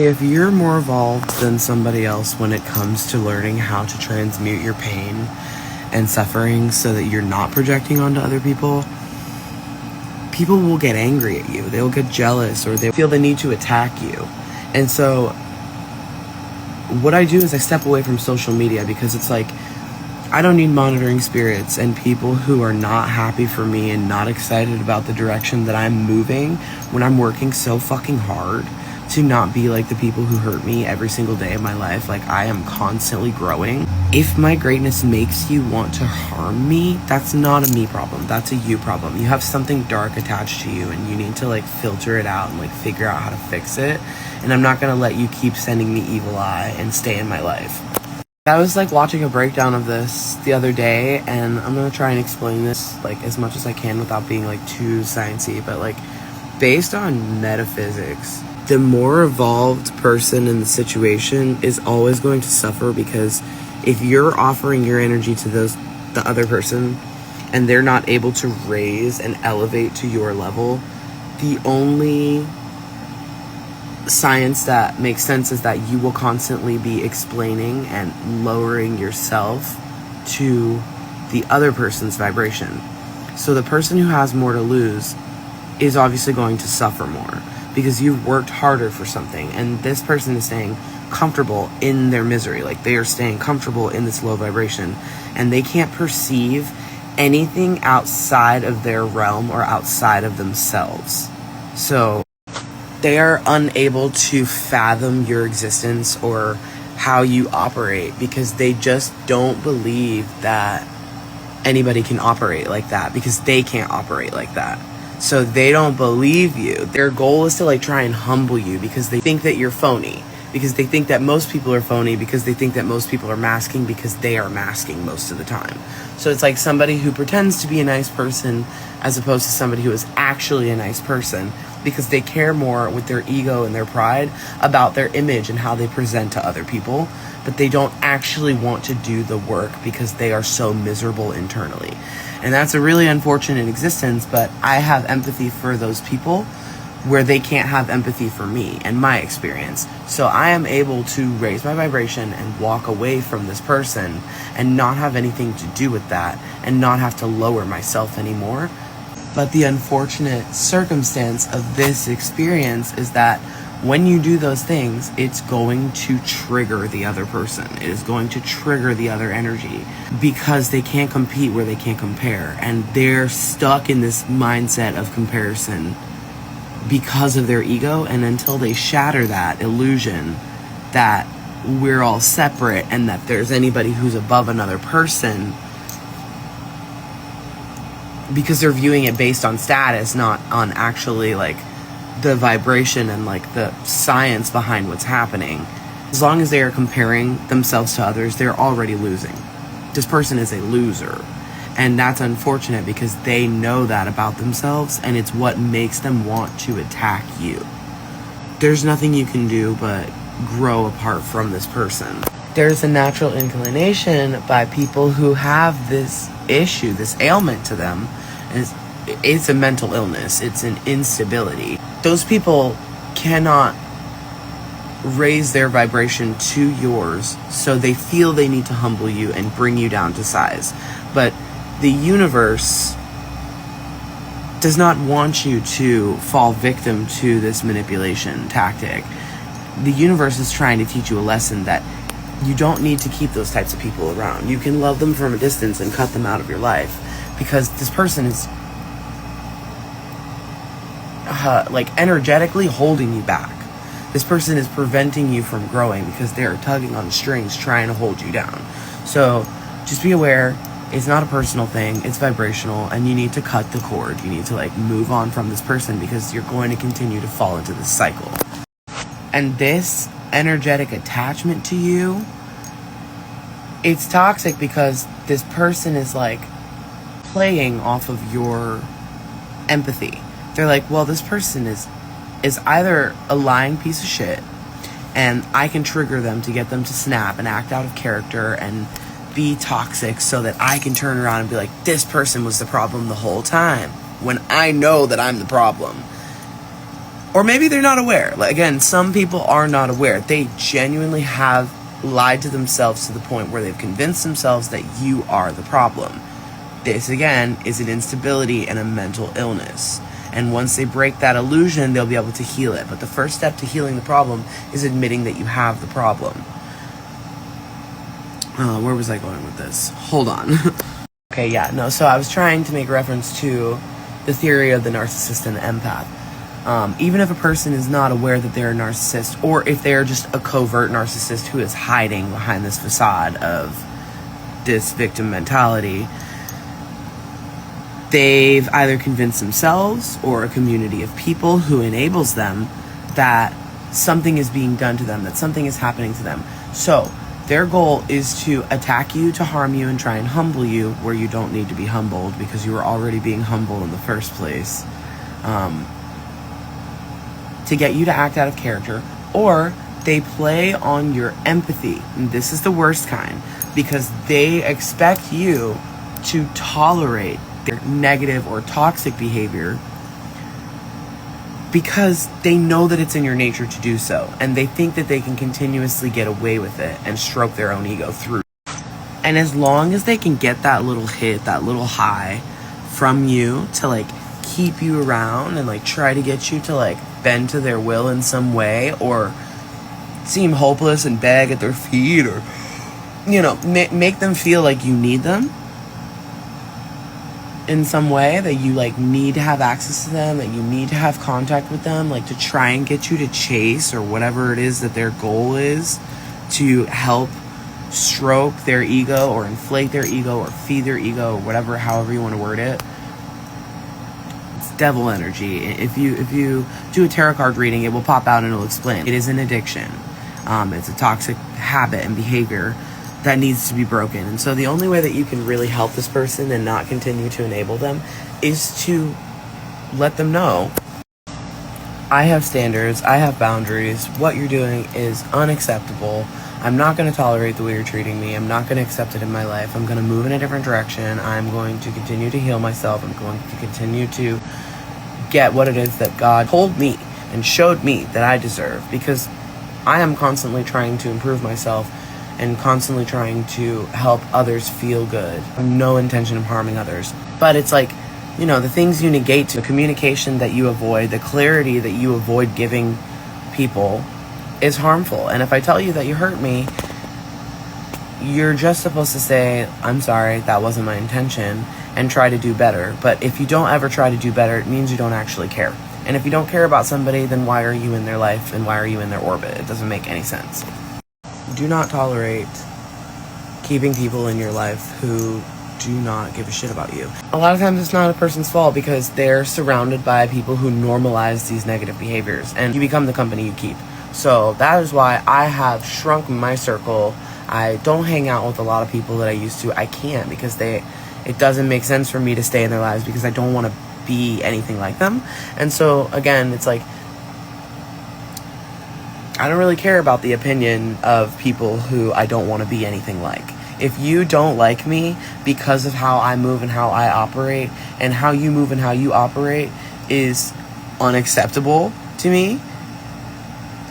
If you're more evolved than somebody else when it comes to learning how to transmute your pain and suffering so that you're not projecting onto other people, people will get angry at you. They'll get jealous, or they feel the need to attack you. And so what I do is I step away from social media, because it's like, I don't need monitoring spirits and people who are not happy for me and not excited about the direction that I'm moving when I'm working so fucking hard to not be like the people who hurt me every single day of my life. Like, I am constantly growing. If my greatness makes you want to harm me, that's not a me problem. That's a you problem. You have something dark attached to you, and you need to like filter it out and like figure out how to fix it. And I'm not gonna let you keep sending me evil eye and stay in my life. I was like watching a breakdown of this the other day, and I'm gonna try and explain this like as much as I can without being like too sciencey, but like based on metaphysics, the more evolved person in the situation is always going to suffer, because if you're offering your energy to the other person and they're not able to raise and elevate to your level, the only science that makes sense is that you will constantly be explaining and lowering yourself to the other person's vibration. So the person who has more to lose is obviously going to suffer more, because you've worked harder for something, and this person is staying comfortable in their misery. Like, they are staying comfortable in this low vibration, and they can't perceive anything outside of their realm or outside of themselves. So they are unable to fathom your existence or how you operate, because they just don't believe that anybody can operate like that, because they can't operate like that. So they don't believe you. Their goal is to like try and humble you, because they think that you're phony, because they think that most people are phony, because they think that most people are masking, because they are masking most of the time. So it's like somebody who pretends to be a nice person as opposed to somebody who is actually a nice person, because they care more with their ego and their pride about their image and how they present to other people, but they don't actually want to do the work because they are so miserable internally. And that's a really unfortunate existence, but I have empathy for those people where they can't have empathy for me and my experience. So I am able to raise my vibration and walk away from this person and not have anything to do with that, and not have to lower myself anymore. But the unfortunate circumstance of this experience is that when you do those things, it's going to trigger the other person. It is going to trigger the other energy, because they can't compete where they can't compare. And they're stuck in this mindset of comparison because of their ego. And until they shatter that illusion that we're all separate and that there's anybody who's above another person, because they're viewing it based on status, not on actually like the vibration and like the science behind what's happening. As long as they are comparing themselves to others, they're already losing. This person is a loser, and that's unfortunate, because they know that about themselves, and it's what makes them want to attack you. There's nothing you can do but grow apart from this person. There's a natural inclination by people who have this issue, this ailment to them, and it's a mental illness, it's an instability. Those people cannot raise their vibration to yours, so they feel they need to humble you and bring you down to size. But the universe does not want you to fall victim to this manipulation tactic. The universe is trying to teach you a lesson that you don't need to keep those types of people around. You can love them from a distance and cut them out of your life, because this person is like energetically holding you back. This person is preventing you from growing, because they're tugging on strings trying to hold you down. So just be aware, it's not a personal thing, it's vibrational, and you need to cut the cord. You need to like move on from this person, because you're going to continue to fall into this cycle. And this energetic attachment to you, it's toxic, because this person is like playing off of your empathy. They're like, well, this person is either a lying piece of shit, and I can trigger them to get them to snap and act out of character and be toxic, so that I can turn around and be like, this person was the problem the whole time, when I know that I'm the problem. Or maybe they're not aware. Like, again, some people are not aware. They genuinely have lied to themselves to the point where they've convinced themselves that you are the problem. This, again, is an instability and a mental illness. And once they break that illusion, they'll be able to heal it. But the first step to healing the problem is admitting that you have the problem. Where was I going with this? Hold on. Okay, yeah, no, so I was trying to make reference to the theory of the narcissist and the empath. Even if a person is not aware that they're a narcissist, or if they're just a covert narcissist who is hiding behind this facade of this victim mentality, they've either convinced themselves or a community of people who enables them that something is being done to them, that something is happening to them. So their goal is to attack you, to harm you, and try and humble you where you don't need to be humbled because you were already being humble in the first place. To get you to act out of character, or they play on your empathy. And this is the worst kind, because they expect you to tolerate their negative or toxic behavior because they know that it's in your nature to do so, and they think that they can continuously get away with it and stroke their own ego through. And as long as they can get that little hit, that little high from you to like keep you around and like try to get you to like bend to their will in some way, or seem hopeless and beg at their feet, or, you know, make them feel like you need them in some way, that you like need to have access to them, that you need to have contact with them, like to try and get you to chase or whatever it is that their goal is, to help stroke their ego or inflate their ego or feed their ego, or whatever, however you want to word it. It's devil energy. If you do a tarot card reading, it will pop out and it'll explain. It is an addiction. It's a toxic habit and behavior that needs to be broken. And so the only way that you can really help this person and not continue to enable them is to let them know, I have standards, I have boundaries, what you're doing is unacceptable, I'm not going to tolerate the way you're treating me, I'm not going to accept it in my life, I'm going to move in a different direction, I'm going to continue to heal myself, I'm going to continue to get what it is that God told me and showed me that I deserve, because I am constantly trying to improve myself and constantly trying to help others feel good. I have no intention of harming others. But it's like, you know, the things you negate, the communication that you avoid, the clarity that you avoid giving people is harmful. And if I tell you that you hurt me, you're just supposed to say, I'm sorry, that wasn't my intention, and try to do better. But if you don't ever try to do better, it means you don't actually care. And if you don't care about somebody, then why are you in their life and why are you in their orbit? It doesn't make any sense. Do not tolerate keeping people in your life who do not give a shit about you. A lot of times it's not a person's fault because they're surrounded by people who normalize these negative behaviors, and you become the company you keep. So that is why I have shrunk my circle. I don't hang out with a lot of people that I used to. I can't, because it doesn't make sense for me to stay in their lives because I don't want to be anything like them. And so again, it's like, I don't really care about the opinion of people who I don't want to be anything like. If you don't like me because of how I move and how I operate, and how you move and how you operate is unacceptable to me,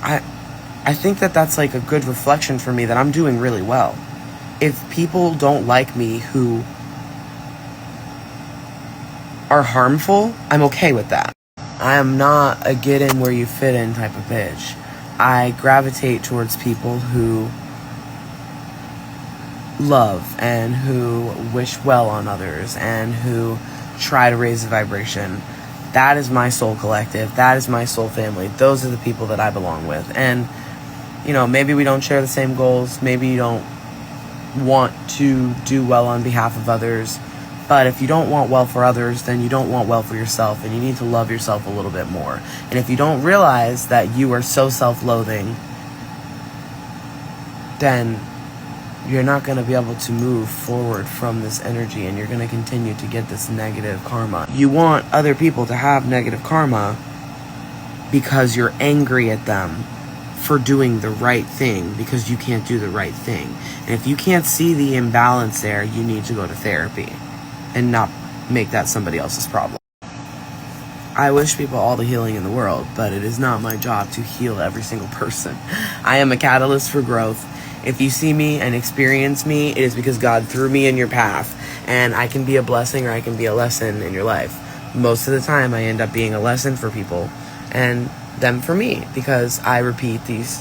I think that that's like a good reflection for me that I'm doing really well. If people don't like me who are harmful, I'm okay with that. I am not a get in where you fit in type of bitch. I gravitate towards people who love and who wish well on others and who try to raise the vibration. That is my soul collective. That is my soul family. Those are the people that I belong with. And, you know, maybe we don't share the same goals. Maybe you don't want to do well on behalf of others. But if you don't want well for others, then you don't want well for yourself, and you need to love yourself a little bit more. And if you don't realize that you are so self-loathing, then you're not going to be able to move forward from this energy, and you're going to continue to get this negative karma. You want other people to have negative karma because you're angry at them for doing the right thing, because you can't do the right thing. And if you can't see the imbalance there, you need to go to therapy and not make that somebody else's problem. I wish people all the healing in the world, but it is not my job to heal every single person. I am a catalyst for growth. If you see me and experience me, it is because God threw me in your path, and I can be a blessing or I can be a lesson in your life. Most of the time, I end up being a lesson for people, and them for me, because I repeat these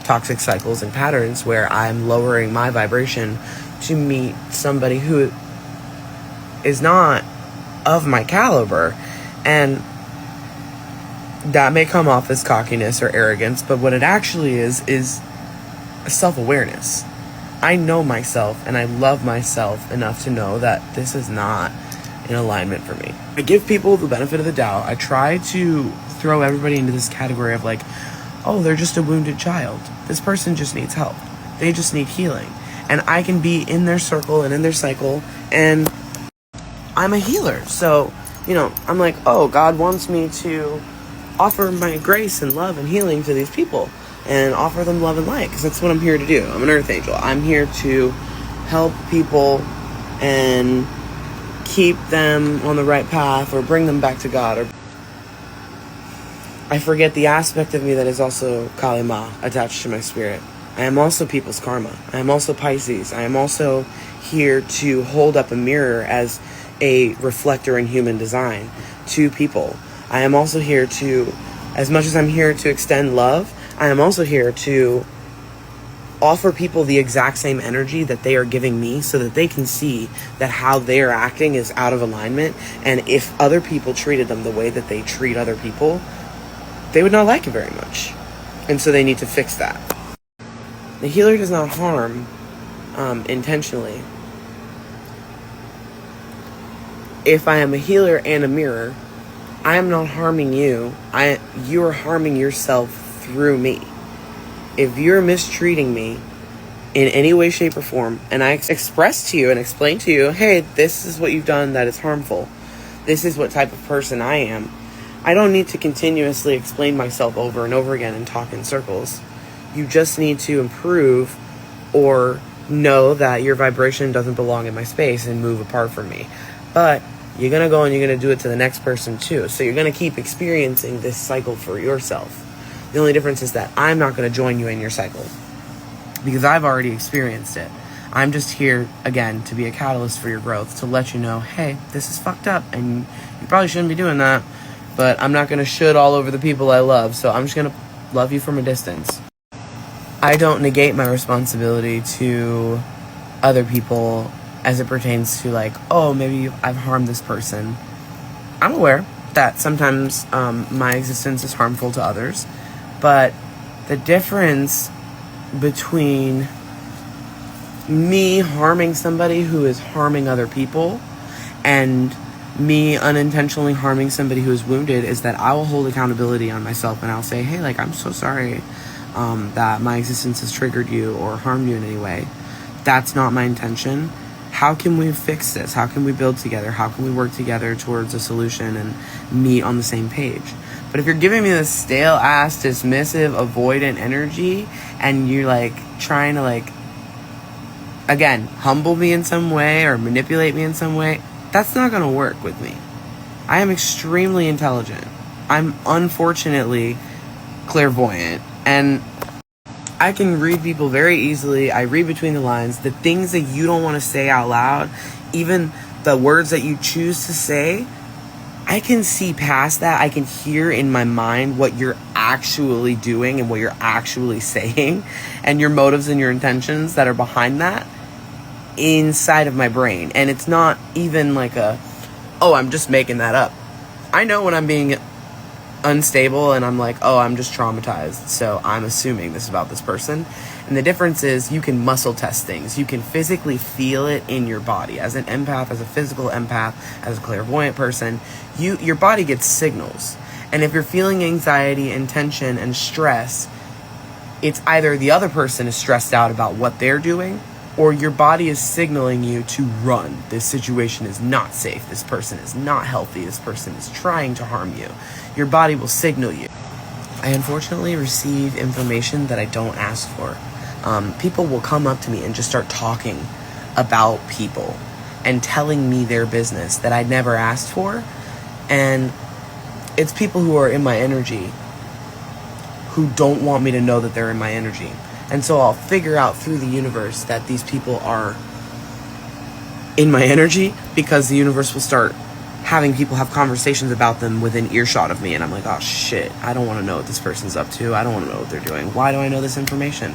toxic cycles and patterns where I'm lowering my vibration to meet somebody who is not of my caliber. And that may come off as cockiness or arrogance, but what it actually is self-awareness. I know myself, and I love myself enough to know that this is not in alignment for me. I give people the benefit of the doubt. I try to throw everybody into this category of like, oh, they're just a wounded child. This person just needs help. They just need healing. And I can be in their circle and in their cycle, and I'm a healer. So, I'm like, oh, God wants me to offer my grace and love and healing to these people and offer them love and light, because that's what I'm here to do. I'm an earth angel. I'm here to help people and keep them on the right path or bring them back to God. Or I forget the aspect of me that is also Kali Ma attached to my spirit. I am also people's karma. I am also Pisces. I am also here to hold up a mirror as a reflector in human design to people. I am also here to, as much as I'm here to extend love, I am also here to offer people the exact same energy that they are giving me, so that they can see that how they are acting is out of alignment. And if other people treated them the way that they treat other people, they would not like it very much. And so they need to fix that. The healer does not harm intentionally. If I am a healer and a mirror, I am not harming you. You are harming yourself through me. If you're mistreating me in any way, shape, or form, and I express to you and explain to you, hey, this is what you've done that is harmful. This is what type of person I am. I don't need to continuously explain myself over and over again and talk in circles. You just need to improve or know that your vibration doesn't belong in my space and move apart from me. But you're going to go and you're going to do it to the next person too. So you're going to keep experiencing this cycle for yourself. The only difference is that I'm not going to join you in your cycle, because I've already experienced it. I'm just here, again, to be a catalyst for your growth, to let you know, hey, this is fucked up, and you probably shouldn't be doing that, but I'm not going to should all over the people I love, so I'm just going to love you from a distance. I don't negate my responsibility to other people as it pertains to like, oh, maybe I've harmed this person. I'm aware that sometimes my existence is harmful to others, but the difference between me harming somebody who is harming other people and me unintentionally harming somebody who is wounded is that I will hold accountability on myself, and I'll say, hey, like, I'm so sorry that my existence has triggered you or harmed you in any way. That's not my intention. How can we fix this? How can we build together? How can we work together towards a solution and meet on the same page? But if you're giving me this stale ass, dismissive, avoidant energy, and you're like trying to like, again, humble me in some way or manipulate me in some way, that's not going to work with me. I am extremely intelligent. I'm unfortunately clairvoyant, and I can read people very easily. I read between the lines. The things that you don't want to say out loud, even the words that you choose to say, I can see past that. I can hear in my mind what you're actually doing and what you're actually saying, and your motives and your intentions that are behind that inside of my brain. And it's not even like I'm just making that up. I know when I'm being unstable and I'm like, I'm just traumatized, so I'm assuming this about this person. And the difference is you can muscle test things. You can physically feel it in your body. As an empath, as a physical empath, as a clairvoyant person, your body gets signals. And if you're feeling anxiety and tension and stress, it's either the other person is stressed out about what they're doing, or your body is signaling you to run. This situation is not safe. This person is not healthy. This person is trying to harm you. Your body will signal you. I unfortunately receive information that I don't ask for. People will come up to me and just start talking about people and telling me their business that I never asked for. And It's people who are in my energy who don't want me to know that they're in my energy. And so I'll figure out through the universe that these people are in my energy, because the universe will start having people have conversations about them within earshot of me. And I'm like, oh shit, I don't want to know what this person's up to. I don't want to know what they're doing. Why do I know this information?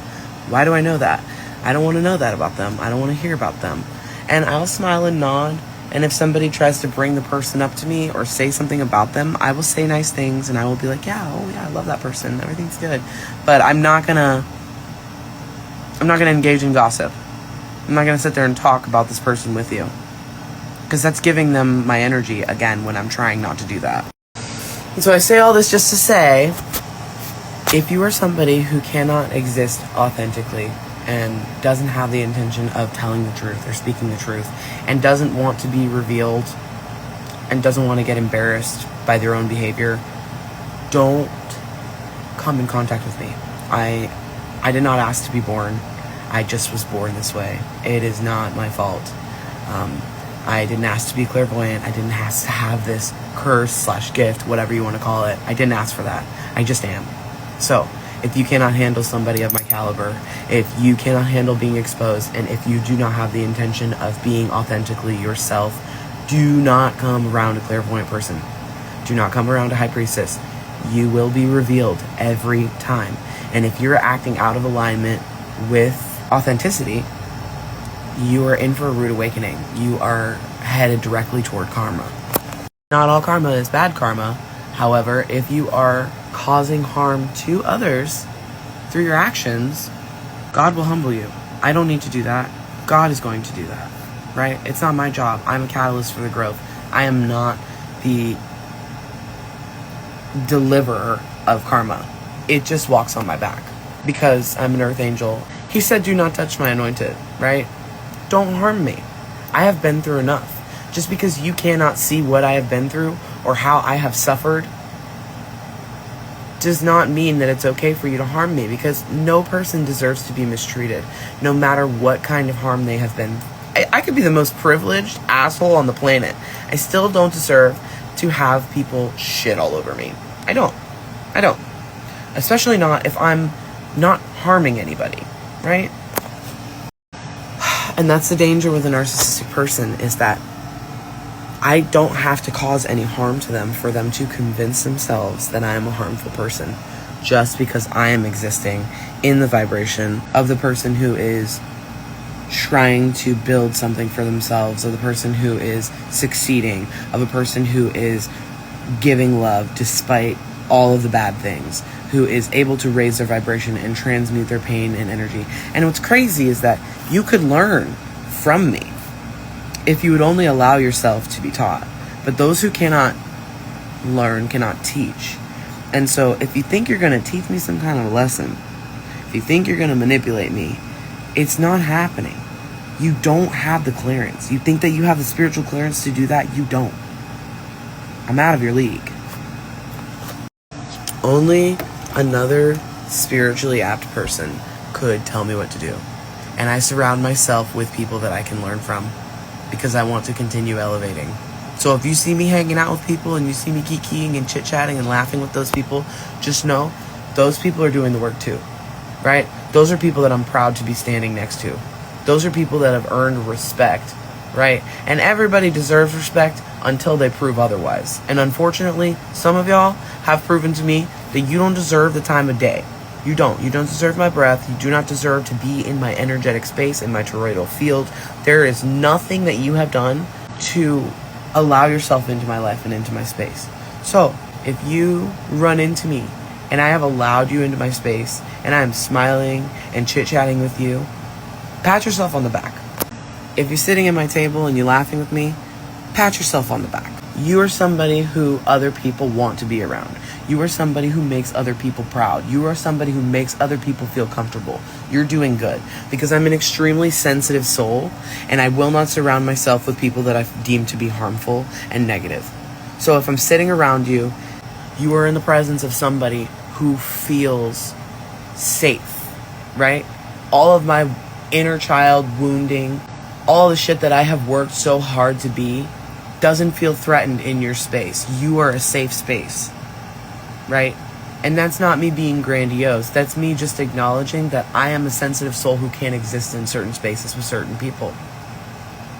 Why do I know that? I don't want to know that about them. I don't want to hear about them. And I'll smile and nod. And if somebody tries to bring the person up to me or say something about them, I will say nice things, and I will be like, yeah, oh yeah, I love that person. Everything's good. But I'm not gonna engage in gossip. I'm not gonna sit there and talk about this person with you, because that's giving them my energy again when I'm trying not to do that. And so I say all this just to say, if you are somebody who cannot exist authentically and doesn't have the intention of telling the truth or speaking the truth, and doesn't want to be revealed and doesn't want to get embarrassed by their own behavior, don't come in contact with me. I did not ask to be born. I just was born this way. It is not my fault. I didn't ask to be clairvoyant. I didn't ask to have this curse/gift, whatever you want to call it. I didn't ask for that. I just am. So, if you cannot handle somebody of my caliber, if you cannot handle being exposed, and if you do not have the intention of being authentically yourself, do not come around a clairvoyant person. Do not come around a high priestess. You will be revealed every time. And if you're acting out of alignment with authenticity, you are in for a rude awakening. You are headed directly toward karma. Not all karma is bad karma. However, if you are causing harm to others through your actions, God will humble you. I don't need to do that. God is going to do that, right? It's not my job. I'm a catalyst for the growth. I am not the deliverer of karma. It just walks on my back because I'm an earth angel. He said, do not touch my anointed, right? Don't harm me. I have been through enough. Just because you cannot see what I have been through or how I have suffered does not mean that it's okay for you to harm me, because no person deserves to be mistreated, no matter what kind of harm they have been. I could be the most privileged asshole on the planet. I still don't deserve to have people shit all over me. I don't. Especially not if I'm not harming anybody, right? And that's the danger with a narcissistic person, is that I don't have to cause any harm to them for them to convince themselves that I am a harmful person, just because I am existing in the vibration of the person who is trying to build something for themselves, of the person who is succeeding, of a person who is giving love despite all of the bad things, who is able to raise their vibration and transmute their pain and energy. And what's crazy is that you could learn from me if you would only allow yourself to be taught. But those who cannot learn cannot teach. And so if you think you're going to teach me some kind of lesson, if you think you're going to manipulate me, it's not happening. You don't have the clearance. You think that you have the spiritual clearance to do that? You don't. I'm out of your league. Only another spiritually apt person could tell me what to do. And I surround myself with people that I can learn from, because I want to continue elevating. So if you see me hanging out with people and you see me geeking and chit-chatting and laughing with those people, just know those people are doing the work too, right? Those are people that I'm proud to be standing next to. Those are people that have earned respect, right? And everybody deserves respect until they prove otherwise. And unfortunately, some of y'all have proven to me that you don't deserve the time of day. You don't. You don't deserve my breath. You do not deserve to be in my energetic space, in my toroidal field. There is nothing that you have done to allow yourself into my life and into my space. So, if you run into me and I have allowed you into my space and I am smiling and chit-chatting with you, pat yourself on the back. If you're sitting at my table and you're laughing with me, pat yourself on the back. You are somebody who other people want to be around. You are somebody who makes other people proud. You are somebody who makes other people feel comfortable. You're doing good, because I'm an extremely sensitive soul, and I will not surround myself with people that I deem to be harmful and negative. So if I'm sitting around you, you are in the presence of somebody who feels safe, right? All of my inner child wounding, all the shit that I have worked so hard to be, doesn't feel threatened in your space. You are a safe space, right? And that's not me being grandiose. That's me just acknowledging that I am a sensitive soul who can't exist in certain spaces with certain people.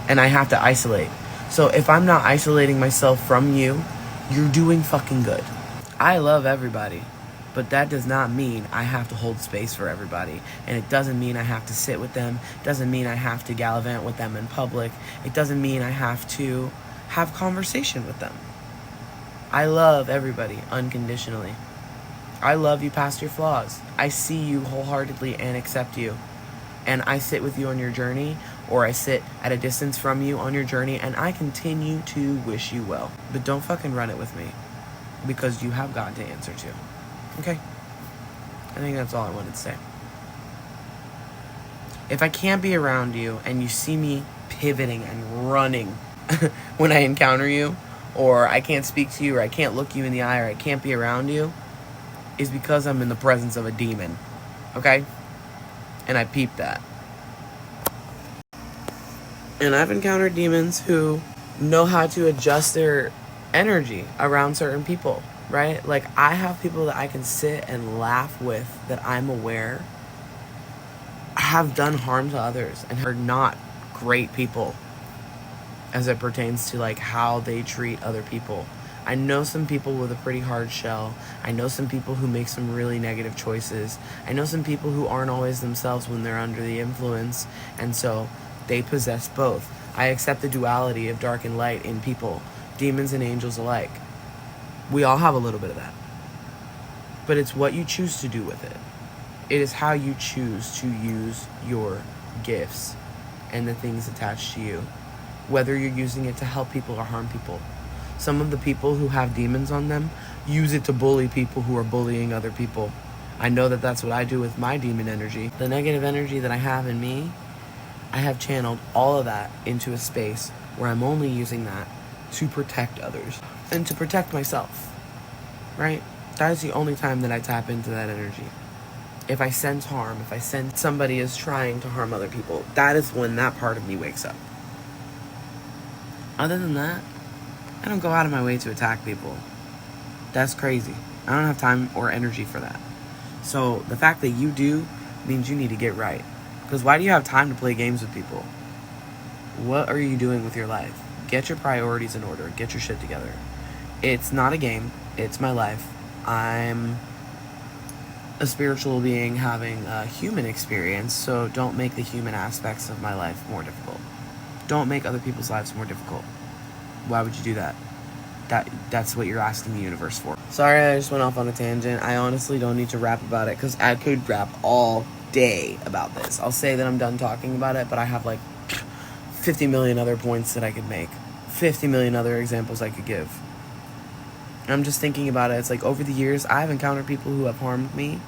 And I have to isolate. So if I'm not isolating myself from you, you're doing fucking good. I love everybody, but that does not mean I have to hold space for everybody. And it doesn't mean I have to sit with them. It doesn't mean I have to gallivant with them in public. It doesn't mean I have to have conversation with them. I love everybody unconditionally. I love you past your flaws. I see you wholeheartedly and accept you. And I sit with you on your journey, or I sit at a distance from you on your journey, and I continue to wish you well. But don't fucking run it with me, because you have God to answer to. Okay? I think that's all I wanted to say. If I can't be around you and you see me pivoting and running when I encounter you, or I can't speak to you, or I can't look you in the eye, or I can't be around you, is because I'm in the presence of a demon. Okay? And I peeped that. And I've encountered demons who know how to adjust their energy around certain people, right? Like, I have people that I can sit and laugh with that I'm aware have done harm to others and are not great people as it pertains to, like, how they treat other people. I know some people with a pretty hard shell. I know some people who make some really negative choices. I know some people who aren't always themselves when they're under the influence, and so they possess both. I accept the duality of dark and light in people, demons and angels alike. We all have a little bit of that. But it's what you choose to do with it. It is how you choose to use your gifts and the things attached to you, whether you're using it to help people or harm people. Some of the people who have demons on them use it to bully people who are bullying other people. I know that that's what I do with my demon energy. The negative energy that I have in me, I have channeled all of that into a space where I'm only using that to protect others and to protect myself, right? That is the only time that I tap into that energy. If I sense harm, if I sense somebody is trying to harm other people, that is when that part of me wakes up. Other than that, I don't go out of my way to attack people. That's crazy. I don't have time or energy for that. So the fact that you do means you need to get right. Because why do you have time to play games with people? What are you doing with your life? Get your priorities in order. Get your shit together. It's not a game. It's my life. I'm a spiritual being having a human experience, so don't make the human aspects of my life more difficult. Don't make other people's lives more difficult. Why would you do that? That's what you're asking the universe for. Sorry, I just went off on a tangent. I honestly don't need to rap about it, because I could rap all day about this. I'll say that I'm done talking about it, but I have like 50 million other points that I could make. 50 million other examples I could give. I'm just thinking about it. It's like, over the years, I've encountered people who have harmed me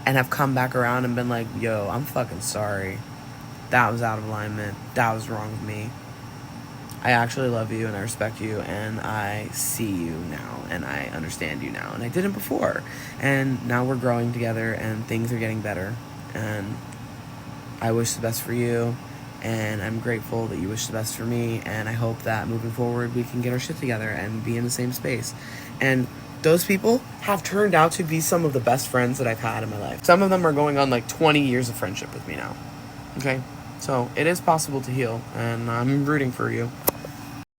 and have come back around and been like, yo, I'm fucking sorry. That was out of alignment. That was wrong with me. I actually love you and I respect you and I see you now and I understand you now. And I didn't before. And now we're growing together and things are getting better. And I wish the best for you. And I'm grateful that you wish the best for me. And I hope that moving forward we can get our shit together and be in the same space. And those people have turned out to be some of the best friends that I've had in my life. Some of them are going on like 20 years of friendship with me now. Okay? So it is possible to heal. And I'm rooting for you.